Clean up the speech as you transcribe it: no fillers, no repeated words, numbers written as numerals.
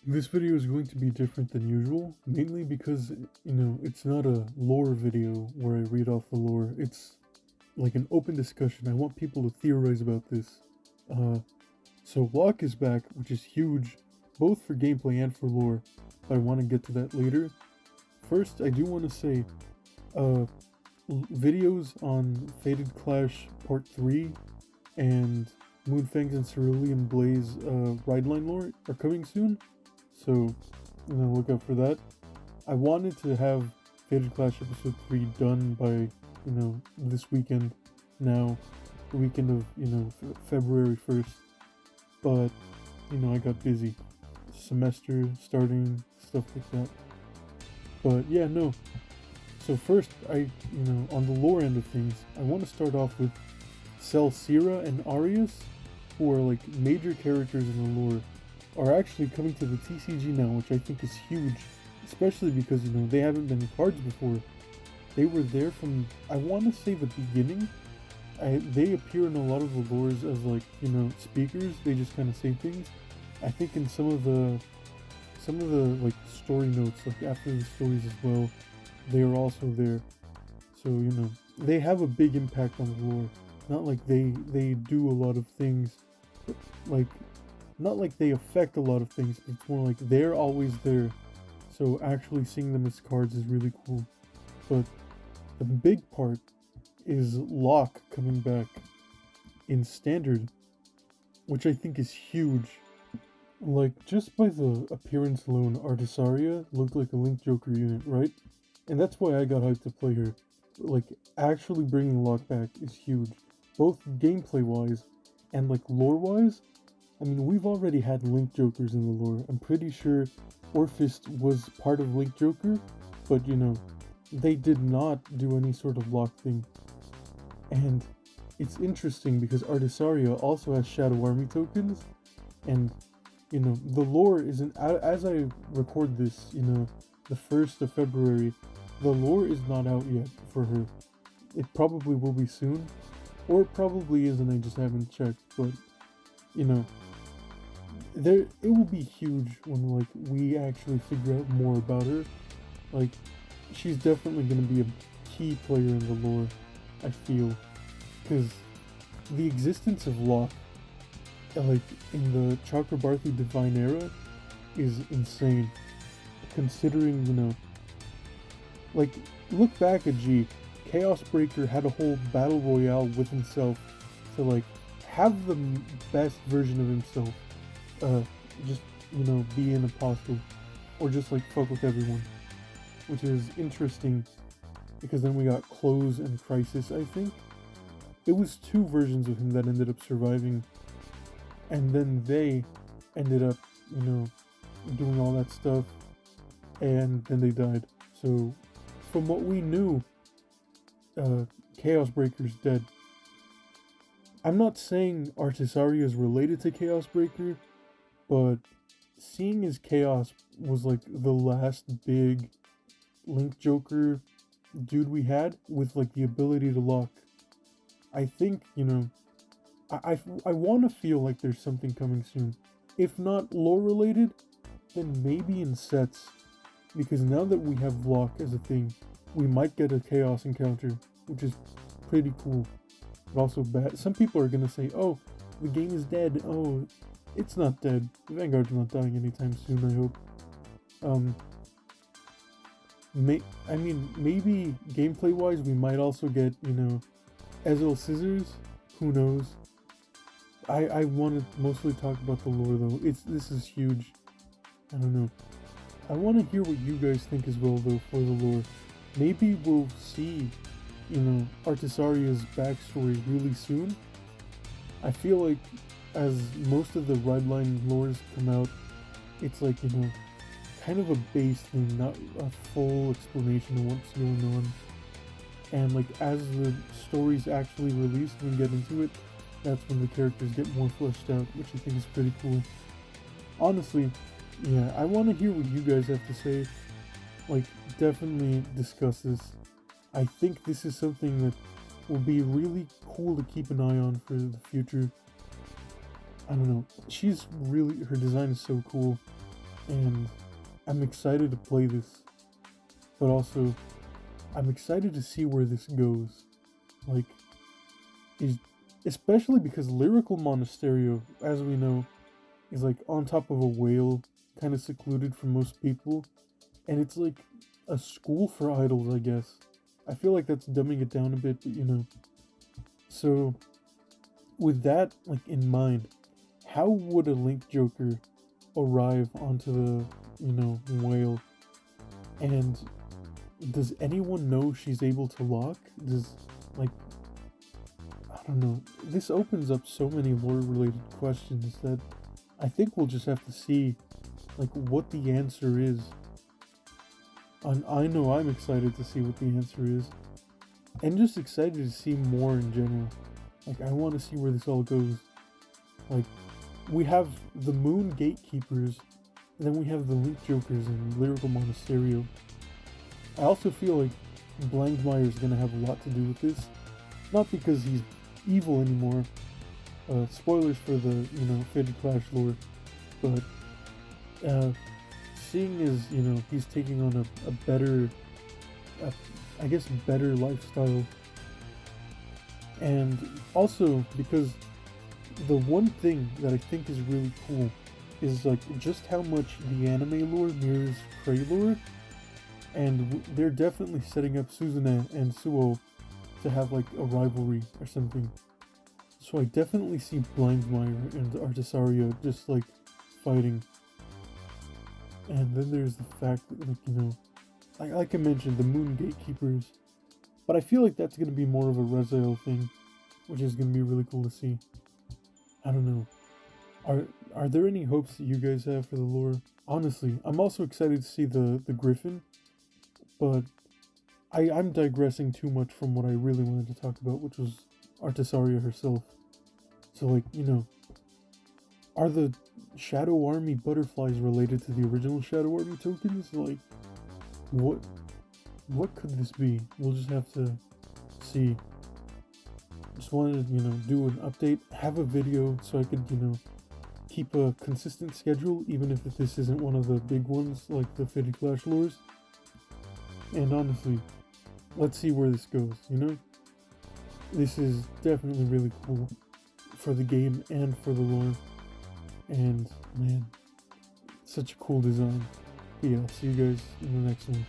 This video is going to be different than usual, mainly because, it's not a lore video where I read off the lore. It's like an open discussion. I want people to theorize about this. Uh, so Locke is back, which is huge, both for gameplay and for lore, but I want to get to that later. First, I do want to say, uh, videos on Fated Clash Part 3 and Moonfangs and Cerulean Blaze Rideline lore are coming soon. So, look out for that. I wanted to have Fated Clash Episode 3 done by, this weekend now, the weekend of, February 1st. But, I got busy. Semester starting, stuff like that. But yeah, no. So first, on the lore end of things, I want to start off with Selseera and Arius, who are like major characters in the lore, are actually coming to the TCG now, which I think is huge, especially because, they haven't been cards before. They were there from, I want to say, the beginning. They appear in a lot of the lores as like, speakers. They just kind of say things. I think in some of the like story notes, like after the stories as well, they are also there. So, they have a big impact on the lore. Not like they do a lot of things, like, not like they affect a lot of things, but it's more like they're always there. So actually seeing them as cards is really cool. But the big part is Locke coming back in Standard, which I think is huge. Like, just by the appearance alone, Artisaria looked like a Link Joker unit, right? And that's why I got hyped to play her. Like, actually bringing Locke back is huge. Both gameplay-wise and, like, lore-wise. I mean, we've already had Link Jokers in the lore. I'm pretty sure Orphist was part of Link Joker, but, they did not do any sort of Locke thing. And it's interesting because Artisaria also has Shadow Army tokens, and the lore isn't, as I record this, the 1st of February, the lore is not out yet for her. It probably will be soon, or it probably isn't, I just haven't checked, but, it will be huge when, like, we actually figure out more about her. Like, she's definitely going to be a key player in the lore, I feel, because the existence of Locke, like, in the Chakrabarthi Divine era is insane. Considering, like, look back at G. Chaos Breaker had a whole battle royale with himself to, like, have the best version of himself. Just, be an apostle. Or just, like, fuck with everyone. Which is interesting, because then we got Close and Crisis, I think. It was 2 versions of him that ended up surviving, and then they ended up, doing all that stuff, and then they died. So, from what we knew, Chaos Breaker's dead. I'm not saying Artisaria is related to Chaos Breaker, but seeing as Chaos was like the last big Link Joker dude we had with like the ability to lock, I think, I want to feel like there's something coming soon. If not lore related, then maybe in sets. Because now that we have Lock as a thing, we might get a Chaos encounter, which is pretty cool. But also bad. Some people are going to say, oh, the game is dead. Oh, it's not dead. Vanguard's not dying anytime soon, I hope. Maybe gameplay-wise, we might also get, Ezel Scissors. Who knows? I want to mostly talk about the lore though. This is huge. I don't know. I want to hear what you guys think as well though for the lore. Maybe we'll see, Artisaria's backstory really soon. I feel like as most of the Redline lores come out, it's like, kind of a base thing, not a full explanation of what's going on. And like as the stories actually release and get into it, that's when the characters get more fleshed out, which I think is pretty cool. Honestly, yeah, I want to hear what you guys have to say. Like, definitely discuss this. I think this is something that will be really cool to keep an eye on for the future. I don't know. Her design is so cool. and I'm excited to play this, but also I'm excited to see where this goes. Like, is especially because Lyrical Monasterio, as we know, is like on top of a whale, kind of secluded from most people, and it's like a school for idols, I guess. I feel like that's dumbing it down a bit, but you know. So, with that like in mind, how would a Link Joker arrive onto the, whale? And does anyone know she's able to lock? Does, like, I don't know. This opens up so many lore-related questions that I think we'll just have to see, like, what the answer is. And I know I'm excited to see what the answer is. And just excited to see more in general. Like, I want to see where this all goes. Like, we have the Moon Gatekeepers, and then we have the Link Jokers and Lyrical Monasterio. I also feel like Blangmeyer is going to have a lot to do with this. Not because he's evil anymore. Spoilers for the, Fidget Clash lore. But, seeing as, he's taking on a better, I guess, better lifestyle. And also because the one thing that I think is really cool is like just how much the anime lore mirrors Prey lore, and they're definitely setting up Suzune and Suo to have like a rivalry or something. So I definitely see Blindmeyer and Artisaria just like fighting. And then there's the fact that, like I mentioned, the Moon Gatekeepers, but I feel like that's gonna be more of a Rezael thing, which is gonna be really cool to see. I don't know. Are there any hopes that you guys have for the lore? Honestly, I'm also excited to see the Griffin, but I'm digressing too much from what I really wanted to talk about, which was Artisaria herself. So, like, are the Shadow Army butterflies related to the original Shadow Army tokens? Like, what could this be? We'll just have to see. Just wanted to, do an update, have a video so I could, keep a consistent schedule, even if this isn't one of the big ones like the Fidget Clash lures. And honestly, let's see where this goes, This is definitely really cool for the game and for the lore. And man, such a cool design. But yeah, I'll see you guys in the next one.